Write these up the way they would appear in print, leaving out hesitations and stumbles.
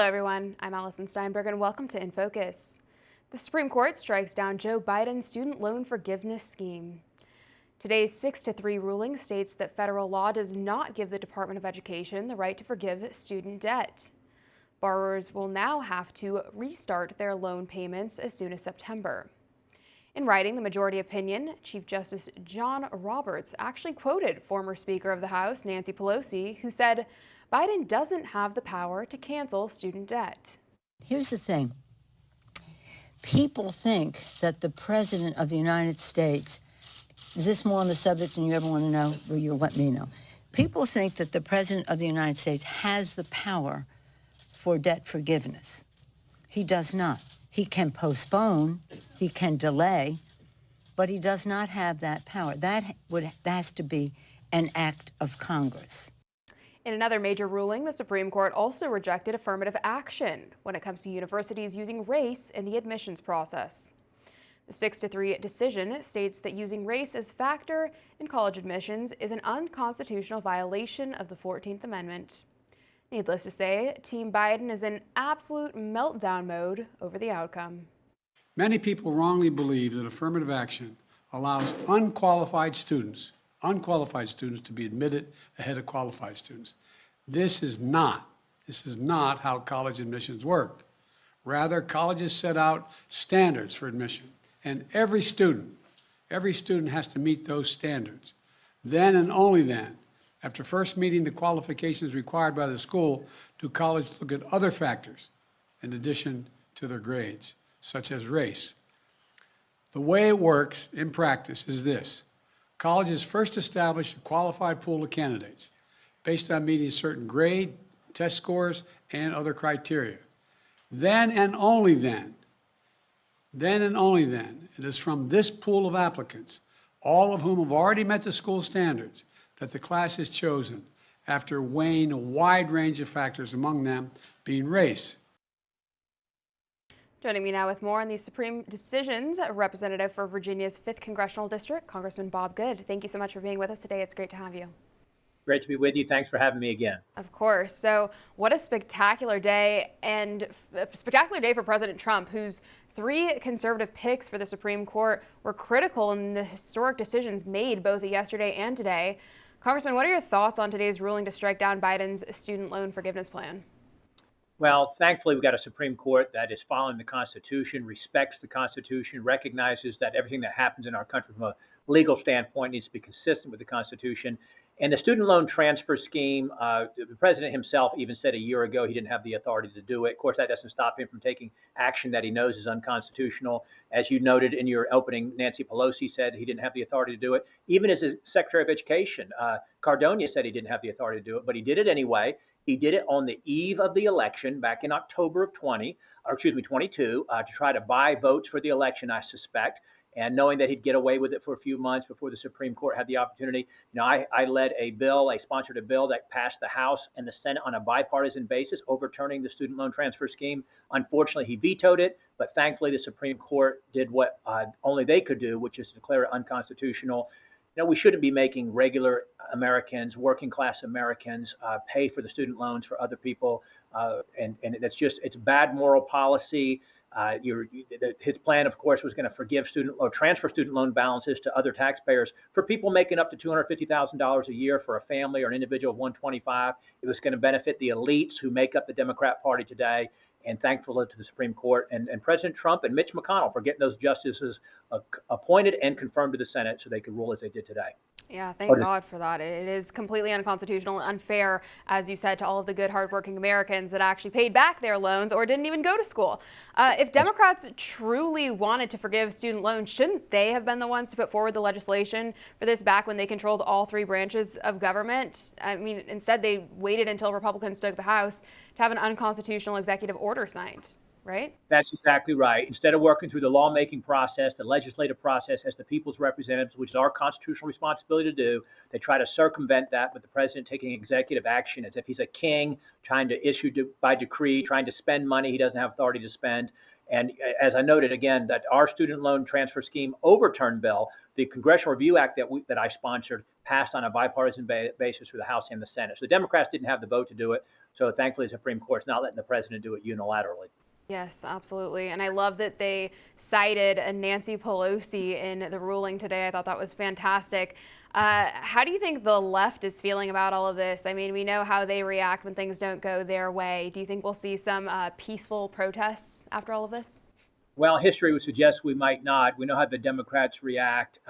everyone. I'm Allison Steinberg, and welcome to In Focus. The Supreme Court strikes down Joe Biden's student loan forgiveness scheme. Today's 6-3 ruling states that federal law does not give the Department of Education the right to forgive student debt. Borrowers will now have to restart their loan payments as soon as September. In writing the majority opinion, Chief Justice John Roberts actually quoted former Speaker of the House Nancy Pelosi, who said Biden doesn't have the power to cancel student debt. Here's the thing. People think that the President of the United States, is this more on the subject and you ever want to know? Well, you'll let me know. People think that the President of the United States has the power for debt forgiveness. He does not. He can postpone, he can delay, but he does not have that power. That has to be an act of Congress. In another major ruling, the Supreme Court also rejected affirmative action when it comes to universities using race in the admissions process. The 6-3 decision states that using race as factor in college admissions is an unconstitutional violation of the 14th Amendment. Needless to say, Team Biden is in absolute meltdown mode over the outcome. Many people wrongly believe that affirmative action allows unqualified students to be admitted ahead of qualified students. This is not how college admissions work. Rather, colleges set out standards for admission, and every student has to meet those standards. Then and only then, after first meeting the qualifications required by the school, do colleges look at other factors in addition to their grades, such as race. The way it works in practice is this. Colleges first establish a qualified pool of candidates based on meeting certain grade, test scores, and other criteria. Then and only then, it is from this pool of applicants, all of whom have already met the school standards, that the class is chosen after weighing a wide range of factors, among them being race. Joining me now with more on these Supreme decisions, Representative for Virginia's 5th Congressional District, Congressman Bob Good. Thank you so much for being with us today. It's great to have you. Great to be with you. Thanks for having me again. Of course. So what a spectacular day, and a spectacular day for President Trump, whose 3 conservative picks for the Supreme Court were critical in the historic decisions made both yesterday and today. Congressman, what are your thoughts on today's ruling to strike down Biden's student loan forgiveness plan? Well, thankfully, we've got a Supreme Court that is following the Constitution, respects the Constitution, recognizes that everything that happens in our country from a legal standpoint needs to be consistent with the Constitution. And the student loan transfer scheme, the president himself even said a year ago he didn't have the authority to do it. Of course, that doesn't stop him from taking action that he knows is unconstitutional. As you noted in your opening, Nancy Pelosi said he didn't have the authority to do it. Even as his Secretary of Education, Cardona said he didn't have the authority to do it, but he did it anyway. He did it on the eve of the election back in October of 22, to try to buy votes for the election, I suspect. And knowing that he'd get away with it for a few months before the Supreme Court had the opportunity. I sponsored a bill that passed the House and the Senate on a bipartisan basis, overturning the student loan transfer scheme. Unfortunately, he vetoed it, but thankfully the Supreme Court did what only they could do, which is declare it unconstitutional. We shouldn't be making regular Americans, working class Americans, pay for the student loans for other people. And it's bad moral policy. His plan, of course, was going to transfer student loan balances to other taxpayers for people making up to $250,000 a year for a family or an individual of 125. It was going to benefit the elites who make up the Democrat Party today. And thankfully to the Supreme Court and President Trump and Mitch McConnell for getting those justices appointed and confirmed to the Senate so they could rule as they did today. Yeah, thank God for that. It is completely unconstitutional and unfair, as you said, to all of the good, hardworking Americans that actually paid back their loans or didn't even go to school. If Democrats truly wanted to forgive student loans, shouldn't they have been the ones to put forward the legislation for this back when they controlled all 3 branches of government? I mean, instead they waited until Republicans took the House to have an unconstitutional executive order signed. Right? That's exactly right. Instead of working through the lawmaking process, the legislative process as the people's representatives, which is our constitutional responsibility to do, they try to circumvent that with the president taking executive action as if he's a king, trying to issue by decree, trying to spend money he doesn't have authority to spend. And as I noted again, that our student loan transfer scheme overturned bill, the Congressional Review Act that I sponsored, passed on a bipartisan basis through the House and the Senate. So the Democrats didn't have the vote to do it. So thankfully, the Supreme Court's not letting the president do it unilaterally. Yes, absolutely. And I love that they cited a Nancy Pelosi in the ruling today. I thought that was fantastic. How do you think the left is feeling about all of this? I mean, we know how they react when things don't go their way. Do you think we'll see some peaceful protests after all of this? Well, history would suggest we might not. We know how the Democrats react.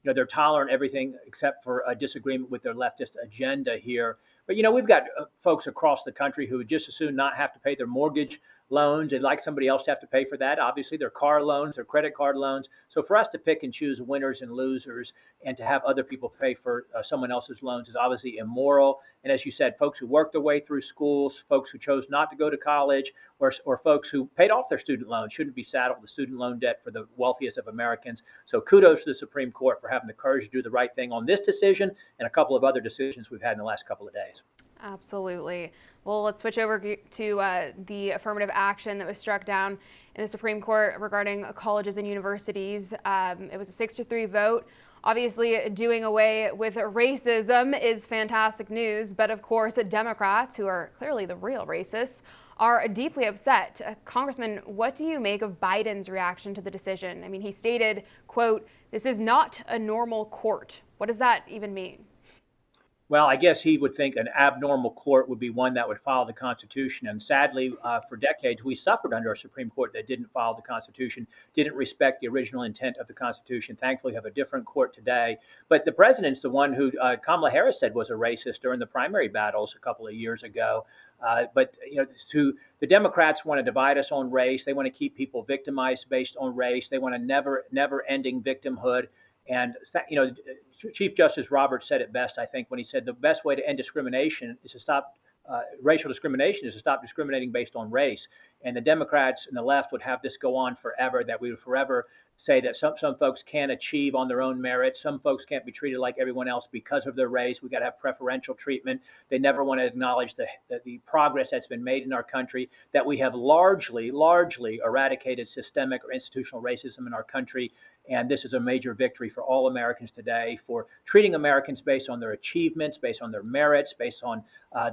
They're tolerant of everything except for a disagreement with their leftist agenda here. But, we've got folks across the country who would just as soon not have to pay their mortgage loans. They'd like somebody else to have to pay for that. Obviously, their car loans, their credit card loans. So for us to pick and choose winners and losers and to have other people pay for someone else's loans is obviously immoral. And as you said, folks who worked their way through schools, folks who chose not to go to college, or folks who paid off their student loans shouldn't be saddled with student loan debt for the wealthiest of Americans. So kudos to the Supreme Court for having the courage to do the right thing on this decision and a couple of other decisions we've had in the last couple of days. Absolutely. Well, let's switch over to the affirmative action that was struck down in the Supreme Court regarding colleges and universities. It was a 6-3 vote. Obviously, doing away with racism is fantastic news, but of course, Democrats, who are clearly the real racists, are deeply upset. Congressman, what do you make of Biden's reaction to the decision? I mean, he stated, quote, "This is not a normal court." What does that even mean? Well, I guess he would think an abnormal court would be one that would follow the Constitution. And sadly, for decades, we suffered under a Supreme Court that didn't follow the Constitution, didn't respect the original intent of the Constitution. Thankfully, we have a different court today. But the president's the one who Kamala Harris said was a racist during the primary battles a couple of years ago. But the Democrats want to divide us on race. They want to keep people victimized based on race. They want a never-ending victimhood. And, Chief Justice Roberts said it best, I think, when he said the best way to end discrimination is to stop racial discrimination is to stop discriminating based on race. And the Democrats and the left would have this go on forever, that we would forever say that some folks can't achieve on their own merit. Some folks can't be treated like everyone else because of their race. We got to have preferential treatment. They never want to acknowledge the progress that's been made in our country, that we have largely eradicated systemic or institutional racism in our country. And this is a major victory for all Americans today, for treating Americans based on their achievements, based on their merits, based on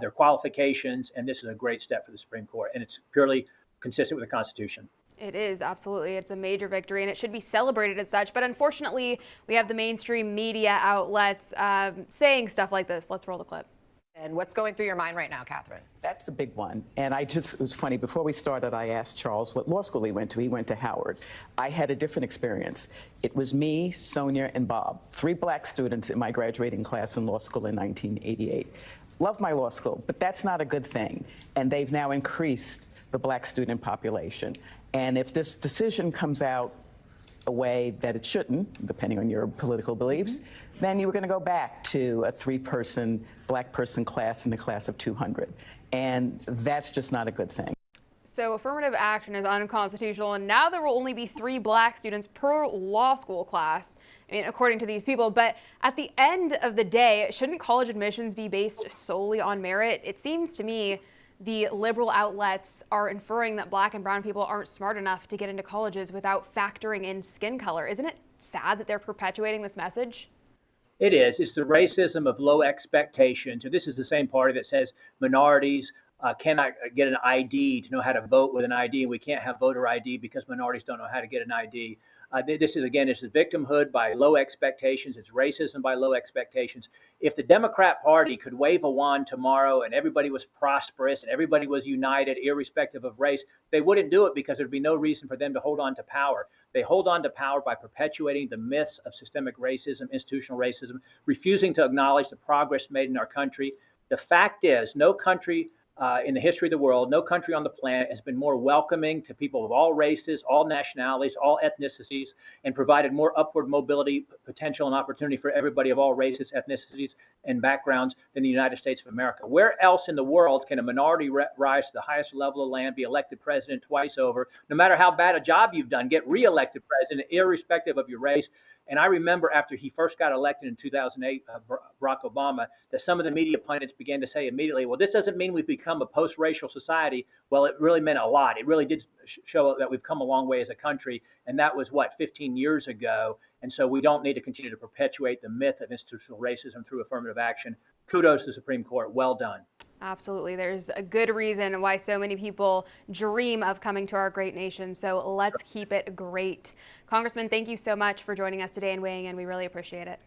their qualifications. And this is a great step for the Supreme Court. And it's purely consistent with the Constitution. It is, absolutely. It's a major victory, and it should be celebrated as such. But unfortunately, we have the mainstream media outlets saying stuff like this. Let's roll the clip. And what's going through your mind right now, Catherine? That's a big one. And it was funny, before we started, I asked Charles what law school he went to. He went to Howard. I had a different experience. It was me, Sonia, and Bob, 3 black students in my graduating class in law school in 1988. Love my law school, but that's not a good thing. And they've now increased the black student population. And if this decision comes out a way that it shouldn't, depending on your political beliefs, then you were going to go back to a 3-person black person class in the class of 200. And that's just not a good thing. So affirmative action is unconstitutional, and now there will only be 3 black students per law school class, I mean, according to these people. But at the end of the day, shouldn't college admissions be based solely on merit? It seems to me the liberal outlets are inferring that black and brown people aren't smart enough to get into colleges without factoring in skin color. Isn't it sad that they're perpetuating this message? It is. It's the racism of low expectations. So this is the same party that says minorities cannot get an ID to know how to vote with an ID, and we can't have voter ID because minorities don't know how to get an ID. This is victimhood by low expectations. It's racism by low expectations. If the Democrat Party could wave a wand tomorrow and everybody was prosperous and everybody was united, irrespective of race, they wouldn't do it because there'd be no reason for them to hold on to power. They hold on to power by perpetuating the myths of systemic racism, institutional racism, refusing to acknowledge the progress made in our country. The fact is, no country in the history of the world, no country on the planet has been more welcoming to people of all races, all nationalities, all ethnicities, and provided more upward mobility potential and opportunity for everybody of all races, ethnicities, and backgrounds than the United States of America. Where else in the world can a minority rise to the highest level of land, be elected president twice over, no matter how bad a job you've done, get reelected president, irrespective of your race? And I remember after he first got elected in 2008, Barack Obama, that some of the media pundits began to say immediately, well, this doesn't mean we've become a post-racial society. Well, it really meant a lot. It really did show that we've come a long way as a country. And that was, 15 years ago. And so we don't need to continue to perpetuate the myth of institutional racism through affirmative action. Kudos to the Supreme Court. Well done. Absolutely. There's a good reason why so many people dream of coming to our great nation. So let's keep it great. Congressman, thank you so much for joining us today and weighing in. We really appreciate it.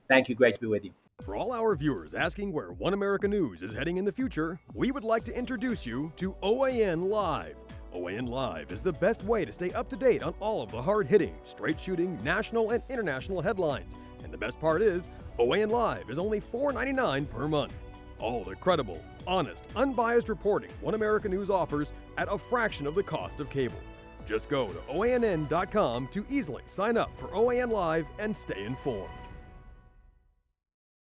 Thank you. Great to be with you. For all our viewers asking where One America News is heading in the future, we would like to introduce you to OANN Live. OANN Live is the best way to stay up to date on all of the hard-hitting, straight-shooting, national and international headlines. And the best part is, OANN Live is only $4.99 per month. All the credible, honest, unbiased reporting One America News offers at a fraction of the cost of cable. Just go to OANN.com to easily sign up for OANN Live and stay informed.